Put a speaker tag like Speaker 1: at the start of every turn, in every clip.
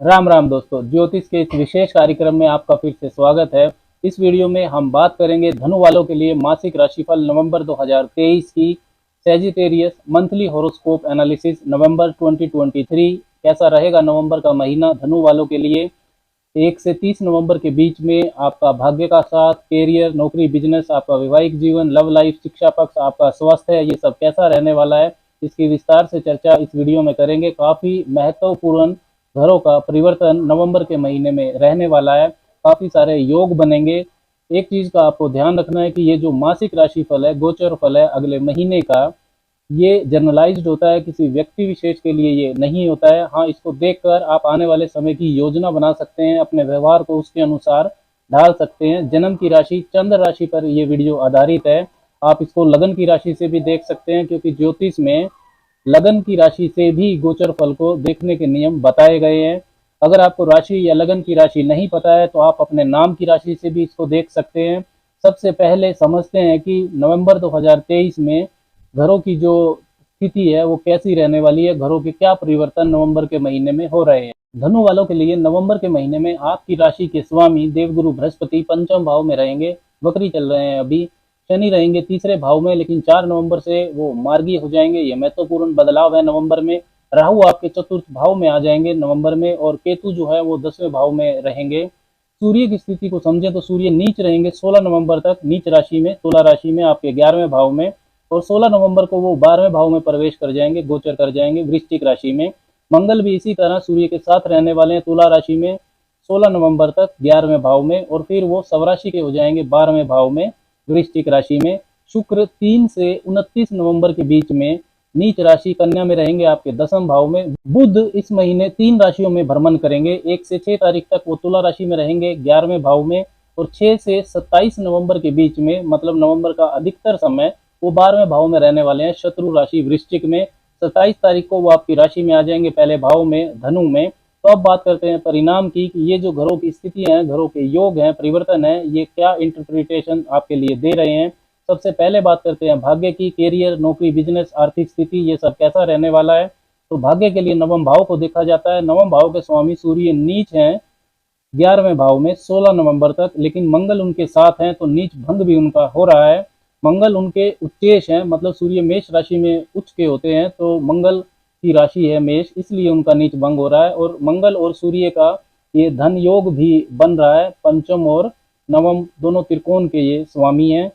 Speaker 1: राम राम दोस्तों, ज्योतिष के इस विशेष कार्यक्रम में आपका फिर से स्वागत है। इस वीडियो में हम बात करेंगे धनु वालों के लिए मासिक राशिफल नवंबर 2023 की सैजिटेरियस मंथली हॉरोस्कोप एनालिसिस नवंबर 2023। कैसा रहेगा नवंबर का महीना धनु वालों के लिए। 1 से 30 नवंबर के बीच में आपका भाग्य का साथ, कैरियर, नौकरी, बिजनेस, आपका वैवाहिक जीवन, लव लाइफ, शिक्षा पक्ष, आपका स्वास्थ्य, ये सब कैसा रहने वाला है, इसकी विस्तार से चर्चा इस वीडियो में करेंगे। काफ़ी महत्वपूर्ण घरों का परिवर्तन नवंबर के महीने में रहने वाला है। काफ़ी सारे योग बनेंगे। एक चीज़ का आपको ध्यान रखना है कि ये जो मासिक राशिफल है, गोचर फल है अगले महीने का, ये जनरलाइज्ड होता है, किसी व्यक्ति विशेष के लिए ये नहीं होता है। हाँ, इसको देखकर आप आने वाले समय की योजना बना सकते हैं, अपने व्यवहार को उसके अनुसार ढाल सकते हैं। जन्म की राशि चंद्र राशि पर ये वीडियो आधारित है। आप इसको लगन की राशि से भी देख सकते हैं, क्योंकि ज्योतिष में लगन की राशि से भी गोचर फल को देखने के नियम बताए गए हैं। अगर आपको राशि या लगन की राशि नहीं पता है तो आप अपने नाम की राशि से भी इसको देख सकते हैं। सबसे पहले समझते हैं कि नवंबर 2023 में घरों की जो स्थिति है वो कैसी रहने वाली है, घरों के क्या परिवर्तन नवंबर के महीने में हो रहे हैं। धनु वालों के लिए नवंबर के महीने में आपकी राशि के स्वामी देवगुरु बृहस्पति पंचम भाव में रहेंगे, वक्री चल रहे हैं अभी। शनि रहेंगे तीसरे भाव में, लेकिन 4 नवंबर से वो मार्गी हो जाएंगे। ये महत्वपूर्ण बदलाव है नवंबर में। राहु आपके चतुर्थ भाव में आ जाएंगे नवंबर में, और केतु जो है वो 10वें भाव में रहेंगे। सूर्य की स्थिति को समझे तो सूर्य नीच रहेंगे 16 नवंबर तक नीच राशि में, तुला राशि में आपके 11वें भाव में, और 16 नवंबर को वो 12वें भाव में प्रवेश कर जाएंगे, गोचर कर जाएंगे वृश्चिक राशि में। मंगल भी इसी तरह सूर्य के साथ रहने वाले हैं तुला राशि में 16 नवंबर तक 11वें भाव में, और फिर वो स्वराशि के हो जाएंगे 12वें भाव में वृश्चिक राशि में। शुक्र 3 से 29 नवंबर के बीच में नीच राशि कन्या में रहेंगे आपके 10वें भाव में। बुध इस महीने 3 राशियों में भ्रमण करेंगे। 1 से 6 तारीख तक वो तुला राशि में रहेंगे 11वें भाव में, और 6 से 27 नवंबर के बीच में, मतलब नवंबर का अधिकतर समय वो 12वें भाव में रहने वाले हैं शत्रु राशि वृश्चिक में। 27 तारीख को वो आपकी राशि में आ जाएंगे पहले भाव में धनु में। तो अब बात करते हैं परिणाम की, कि ये जो घरों की स्थितियां हैं, घरों के योग हैं, परिवर्तन है, ये क्या इंटरप्रिटेशन आपके लिए दे रहे हैं। सबसे पहले बात करते हैं भाग्य की। कैरियर, नौकरी, बिजनेस, आर्थिक स्थिति, ये सब कैसा रहने वाला है। तो भाग्य के लिए नवम भाव को देखा जाता है। नवम भाव के स्वामी सूर्य नीच हैं 11वें भाव में 16 नवंबर तक, लेकिन मंगल उनके साथ हैं, तो नीच भंग भी उनका हो रहा है। मंगल उनके उच्चेश हैं, मतलब सूर्य मेष राशि में उच्च के होते हैं, तो मंगल की राशि है मेष, इसलिए उनका नीच भंग हो रहा है। और मंगल और सूर्य का ये धन योग भी बन रहा है। पंचम और नवम दोनों त्रिकोण के ये स्वामी हैं।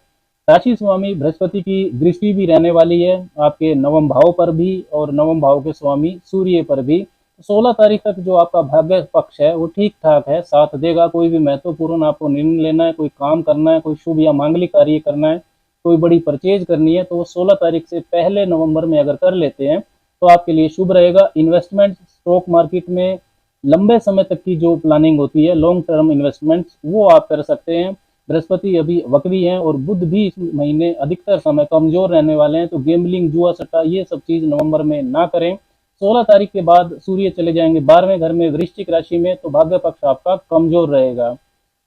Speaker 1: राशि स्वामी बृहस्पति की दृष्टि भी रहने वाली है आपके नवम भाव पर भी, और नवम भाव के स्वामी सूर्य पर भी। 16 तारीख तक जो आपका भाग्य पक्ष है वो ठीक ठाक है, साथ देगा। कोई भी महत्वपूर्ण आपको निर्णय लेना है, कोई काम करना है, कोई शुभ या मांगलिक कार्य करना है, कोई बड़ी परचेज करनी है, तो वो 16 तारीख से पहले नवंबर में अगर कर लेते हैं तो आपके लिए शुभ रहेगा। इन्वेस्टमेंट स्टॉक मार्केट में लंबे समय तक की जो प्लानिंग होती है, लॉन्ग टर्म इन्वेस्टमेंट्स, वो आप कर सकते हैं। बृहस्पति अभी वक्री हैं, और बुध भी इस महीने अधिकतर समय कमजोर रहने वाले हैं, तो गेमलिंग, जुआ सट्टा, ये सब चीज नवंबर में ना करें। 16 तारीख के बाद सूर्य चले जाएंगे 12वें घर में वृश्चिक राशि में, तो भाग्य पक्ष आपका कमजोर रहेगा।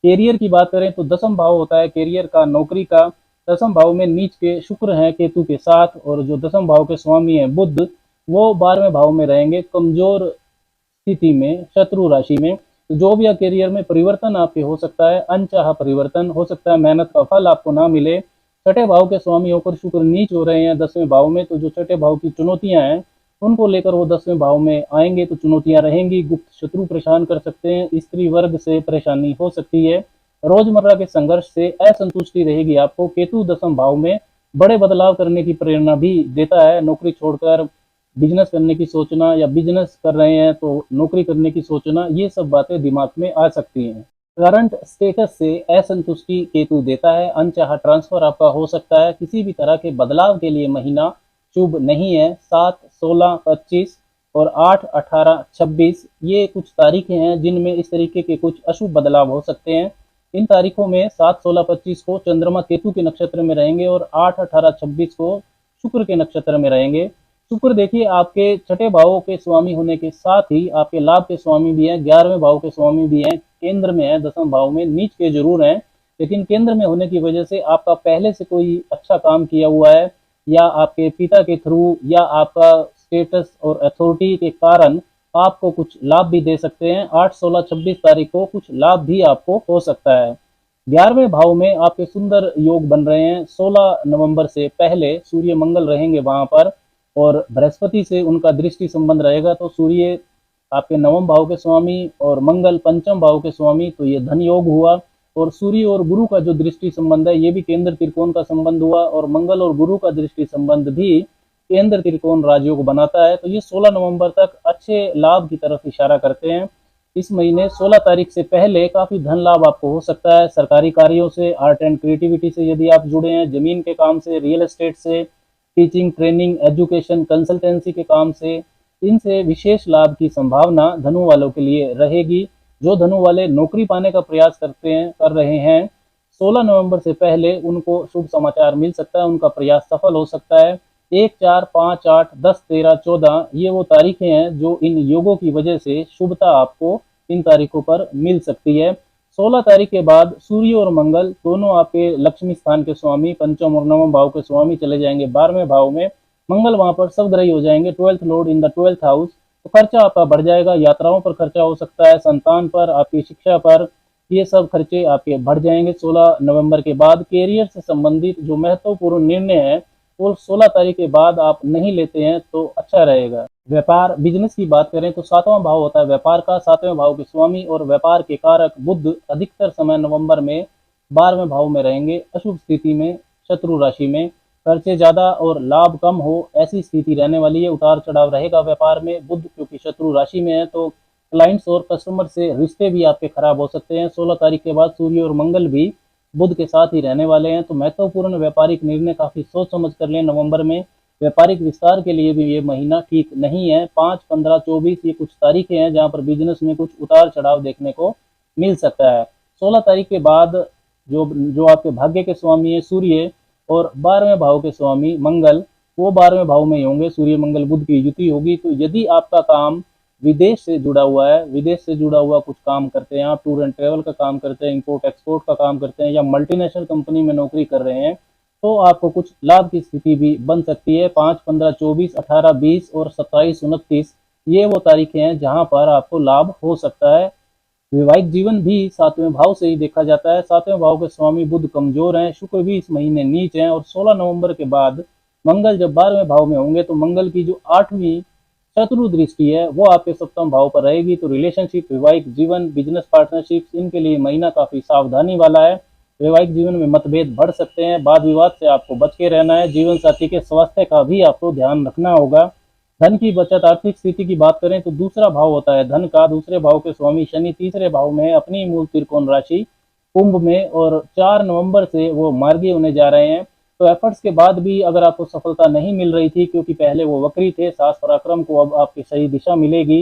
Speaker 1: कैरियर की बात करें तो 10वां भाव होता है कैरियर का, नौकरी का। 10वां भाव में नीच के शुक्र हैं केतु के साथ, और जो 10वां भाव के स्वामी हैं बुध, वो 12वें भाव में रहेंगे कमजोर स्थिति में शत्रु राशि में। तो जो भी करियर में परिवर्तन आपके हो सकता है, अनचाहा परिवर्तन हो सकता है, मेहनत का फल आपको ना मिले। छठे भाव के स्वामी होकर शुक्र नीच हो रहे हैं 10वें भाव में, तो जो छठे भाव की चुनौतियां हैं उनको लेकर वो 10वें भाव में आएंगे, तो चुनौतियां रहेंगी। गुप्त शत्रु परेशान कर सकते हैं, स्त्री वर्ग से परेशानी हो सकती है, रोजमर्रा के संघर्ष से असंतुष्टि रहेगी आपको। केतु 10वें भाव में बड़े बदलाव करने की प्रेरणा भी देता है। नौकरी छोड़कर बिजनेस करने की सोचना, या बिजनेस कर रहे हैं तो नौकरी करने की सोचना, ये सब बातें दिमाग में आ सकती हैं। करंट स्टेटस से असंतुष्टि केतु देता है। अनचाहा ट्रांसफर आपका हो सकता है। किसी भी तरह के बदलाव के लिए महीना शुभ नहीं है। 7, 16, 25 और 8, 18, 26 ये कुछ तारीखें हैं जिनमें इस तरीके के कुछ अशुभ बदलाव हो सकते हैं। इन तारीखों में 7, 16, 25 को चंद्रमा केतु के नक्षत्र में रहेंगे, और 8, 18, 26 को शुक्र के नक्षत्र में रहेंगे। शुक्र देखिए आपके छठे भावों के स्वामी होने के साथ ही आपके लाभ के स्वामी भी हैं, 11वें भाव के स्वामी भी हैं, केंद्र में है 10वें भाव में, नीच के जरूर हैं, लेकिन केंद्र में होने की वजह से आपका पहले से कोई अच्छा काम किया हुआ है, या आपके पिता के थ्रू, या आपका स्टेटस और अथॉरिटी के कारण आपको कुछ लाभ भी दे सकते हैं। 8, 16, 26 तारीख को कुछ लाभ भी आपको हो सकता है। 11वें भाव में आपके सुंदर योग बन रहे हैं। 16 नवंबर से पहले सूर्य मंगल रहेंगे वहां पर, और बृहस्पति से उनका दृष्टि संबंध रहेगा। तो सूर्य आपके नवम भाव के स्वामी और मंगल पंचम भाव के स्वामी, तो ये धन योग हुआ। और सूर्य और गुरु का जो दृष्टि संबंध है ये भी केंद्र त्रिकोण का संबंध हुआ, और मंगल और गुरु का दृष्टि संबंध भी केंद्र त्रिकोण राजयोग बनाता है। तो ये 16 नवंबर तक अच्छे लाभ की तरफ इशारा करते हैं। इस महीने 16 तारीख से पहले काफी धन लाभ आपको हो सकता है। सरकारी कार्यों से, आर्ट एंड क्रिएटिविटी से यदि आप जुड़े हैं, जमीन के काम से, रियल एस्टेट से, टीचिंग, ट्रेनिंग, एजुकेशन, कंसल्टेंसी के काम से, इनसे विशेष लाभ की संभावना धनु वालों के लिए रहेगी। जो धनु वाले नौकरी पाने का प्रयास कर रहे हैं, 16 नवंबर से पहले उनको शुभ समाचार मिल सकता है, उनका प्रयास सफल हो सकता है। 1, 4, 5, 8, 10, 13, 14 ये वो तारीखें हैं जो इन योगों की वजह से शुभता आपको इन तारीखों पर मिल सकती है। 16 तारीख के बाद सूर्य और मंगल दोनों आपके लक्ष्मी स्थान के स्वामी, पंचम और नवम भाव के स्वामी चले जाएंगे 12वें भाव में। मंगल वहां पर सबग्रही हो जाएंगे, 12th Lord in the 12th house. तो खर्चा आपका बढ़ जाएगा, यात्राओं पर खर्चा हो सकता है, संतान पर, आपकी शिक्षा पर, ये सब खर्चे आपके बढ़ जाएंगे 16 नवंबर के बाद। कैरियर से संबंधित जो महत्वपूर्ण निर्णय है वो 16 तारीख के बाद आप नहीं लेते हैं तो अच्छा रहेगा। व्यापार बिजनेस की बात करें तो 7वां भाव होता है व्यापार का, 7वें भाव के स्वामी और व्यापार के कारक बुध अधिकतर समय नवंबर में 12वें भाव में रहेंगे, अशुभ स्थिति में, शत्रु राशि में। खर्चे ज्यादा और लाभ कम हो ऐसी स्थिति रहने वाली है, उतार चढ़ाव रहेगा व्यापार में। बुध क्योंकि शत्रु राशि में है तो क्लाइंट्स और कस्टमर से रिश्ते भी आपके खराब हो सकते हैं। 16 तारीख के बाद सूर्य और मंगल भी बुध के साथ ही रहने वाले हैं, तो महत्वपूर्ण व्यापारिक निर्णय काफी सोच समझ कर लें नवंबर में। व्यापारिक विस्तार के लिए भी ये महीना ठीक नहीं है। 5, 15, 24 ये कुछ तारीखें हैं जहां पर बिजनेस में कुछ उतार चढ़ाव देखने को मिल सकता है। 16 तारीख के बाद जो जो आपके भाग्य के स्वामी है सूर्य और 12वें भाव के स्वामी मंगल, वो 12वें भाव में ही होंगे। सूर्य मंगल बुध की युति होगी। तो यदि आपका काम विदेश से जुड़ा हुआ है, विदेश से जुड़ा हुआ कुछ काम करते हैं, आप टूर एंड ट्रेवल का काम करते हैं, इंपोर्ट एक्सपोर्ट का काम करते हैं, या मल्टीनेशनल कंपनी में नौकरी कर रहे हैं, तो आपको कुछ लाभ की स्थिति भी बन सकती है। 5, 15, 24, 18, 20 और 27, 29 ये वो तारीखें हैं जहां पर आपको लाभ हो सकता है। वैवाहिक जीवन भी 7वें भाव से ही देखा जाता है। 7वें भाव के स्वामी बुध कमजोर हैं, शुक्र भी इस महीने नीच हैं, और 16 नवंबर के बाद मंगल जब 12वें भाव में होंगे तो मंगल की जो 8वीं शत्रु दृष्टि है वो आपके 7वें भाव पर रहेगी। तो रिलेशनशिप, वैवाहिक जीवन, बिजनेस पार्टनरशिप, इनके लिए महीना काफी सावधानी वाला है। वैवाहिक जीवन में मतभेद बढ़ सकते हैं, वाद विवाद से आपको बच के रहना है। जीवन साथी के स्वास्थ्य का भी आपको ध्यान रखना होगा। धन की बचत, आर्थिक स्थिति की बात करें तो दूसरा भाव होता है धन का, दूसरे भाव के स्वामी शनि तीसरे भाव में है, अपनी मूल त्रिकोण राशि कुंभ में, और 4 नवंबर से वो मार्गी होने जा रहे हैं। तो एफर्ट्स के बाद भी अगर आपको सफलता नहीं मिल रही थी, क्योंकि पहले वो वक्री थे, साहस पराक्रम को अब आपकी सही दिशा मिलेगी।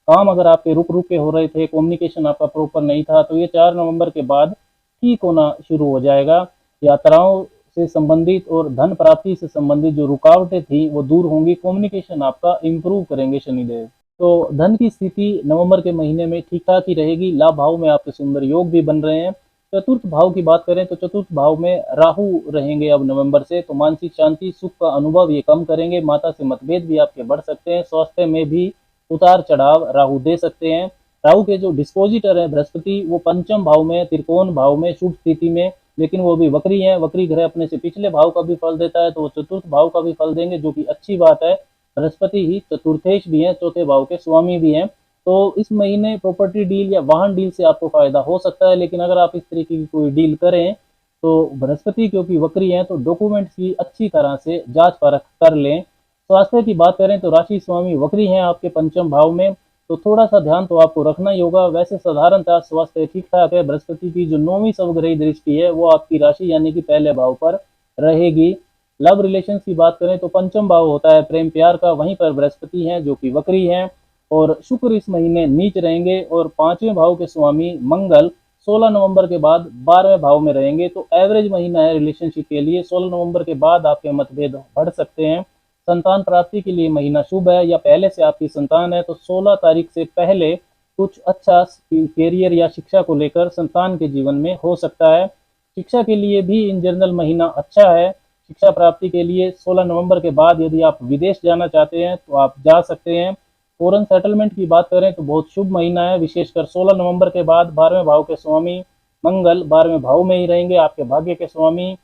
Speaker 1: काम अगर आपके रुक रुक के हो रहे थे, कम्युनिकेशन आपका प्रॉपर नहीं था, तो ये 4 नवंबर के बाद ठीक होना शुरू हो जाएगा। यात्राओं से संबंधित और धन प्राप्ति से संबंधित जो रुकावटें थी वो दूर होंगी। कम्युनिकेशन आपका इम्प्रूव करेंगे शनिदेव। तो धन की स्थिति नवंबर के महीने में ठीक ठाक ही रहेगी। लाभ भाव में आपके सुंदर योग भी बन रहे हैं। चतुर्थ भाव की बात करें तो चतुर्थ भाव में राहु रहेंगे अब नवंबर से, तो मानसिक शांति, सुख का अनुभव ये कम करेंगे। माता से मतभेद भी आपके बढ़ सकते हैं। स्वास्थ्य में भी उतार चढ़ाव राहु दे सकते हैं। राहु के जो डिस्पोजिटर है बृहस्पति, वो पंचम भाव में, त्रिकोण भाव में, शुभ स्थिति में, लेकिन वो भी वक्री है। वक्री ग्रह अपने से पिछले भाव का भी फल देता है, तो वो चतुर्थ भाव का भी फल देंगे, जो कि अच्छी बात है। बृहस्पति ही चतुर्थेश भी हैं, चौथे भाव के स्वामी भी हैं। तो इस महीने प्रॉपर्टी डील या वाहन डील से आपको फायदा हो सकता है, लेकिन अगर आप इस तरीके की कोई डील करें तो बृहस्पति क्योंकि वक्री हैं तो डॉक्यूमेंट्स की अच्छी तरह से जांच परख कर लें। स्वास्थ्य की बात करें तो राशि स्वामी वक्री हैं आपके पंचम भाव में, तो थोड़ा सा ध्यान तो आपको रखना ही होगा। वैसे साधारणतः स्वास्थ्य ठीक ठाक है। बृहस्पति की जो 9वीं समग्रही दृष्टि है वो आपकी राशि यानी कि पहले भाव पर रहेगी। लव रिलेशन की बात करें तो पंचम भाव होता है प्रेम प्यार का, वहीं पर बृहस्पति हैं जो कि वक्री हैं, और शुक्र इस महीने नीच रहेंगे। और 5वें भाव के स्वामी मंगल 16 नवंबर के बाद 12वें भाव में रहेंगे। तो एवरेज महीना है रिलेशनशिप के लिए। 16 नवंबर के बाद आपके मतभेद बढ़ सकते हैं। संतान प्राप्ति के लिए महीना शुभ है, या पहले से आपकी संतान है तो 16 तारीख से पहले कुछ अच्छा कैरियर या शिक्षा को लेकर संतान के जीवन में हो सकता है। शिक्षा के लिए भी इन जनरल महीना अच्छा है। शिक्षा प्राप्ति के लिए 16 नवंबर के बाद यदि आप विदेश जाना चाहते हैं तो आप जा सकते हैं। फॉरेन सेटलमेंट की बात करें तो बहुत शुभ महीना है। विशेषकर 16 नवंबर के बाद 12वें भाव के स्वामी मंगल 12वें भाव में ही रहेंगे। आपके भाग्य के स्वामी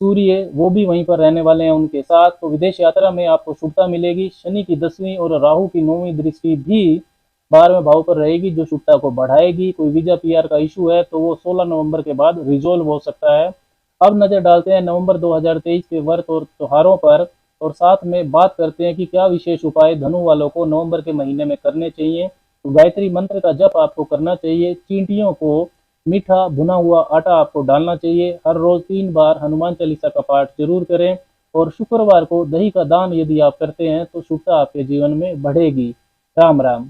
Speaker 1: सूर्य वो भी वहीं पर रहने वाले हैं उनके साथ, तो विदेश यात्रा में आपको शुभता मिलेगी। शनि की 10वीं और राहु की 9वीं दृष्टि भी 12वें भाव पर रहेगी, जो शुभता को बढ़ाएगी। कोई वीजा पीआर का इशू है तो वो 16 नवंबर के बाद रिजोल्व हो सकता है। अब नजर डालते हैं नवंबर 2023 के व्रत और त्योहारों पर, और साथ में बात करते हैं कि क्या विशेष उपाय धनु वालों को नवंबर के महीने में करने चाहिए। तो गायत्री मंत्र का जप आपको करना चाहिए। चींटियों को मीठा भुना हुआ आटा आपको डालना चाहिए। हर रोज 3 बार हनुमान चालीसा का पाठ जरूर करें, और शुक्रवार को दही का दान यदि आप करते हैं तो शुभता आपके जीवन में बढ़ेगी। राम राम।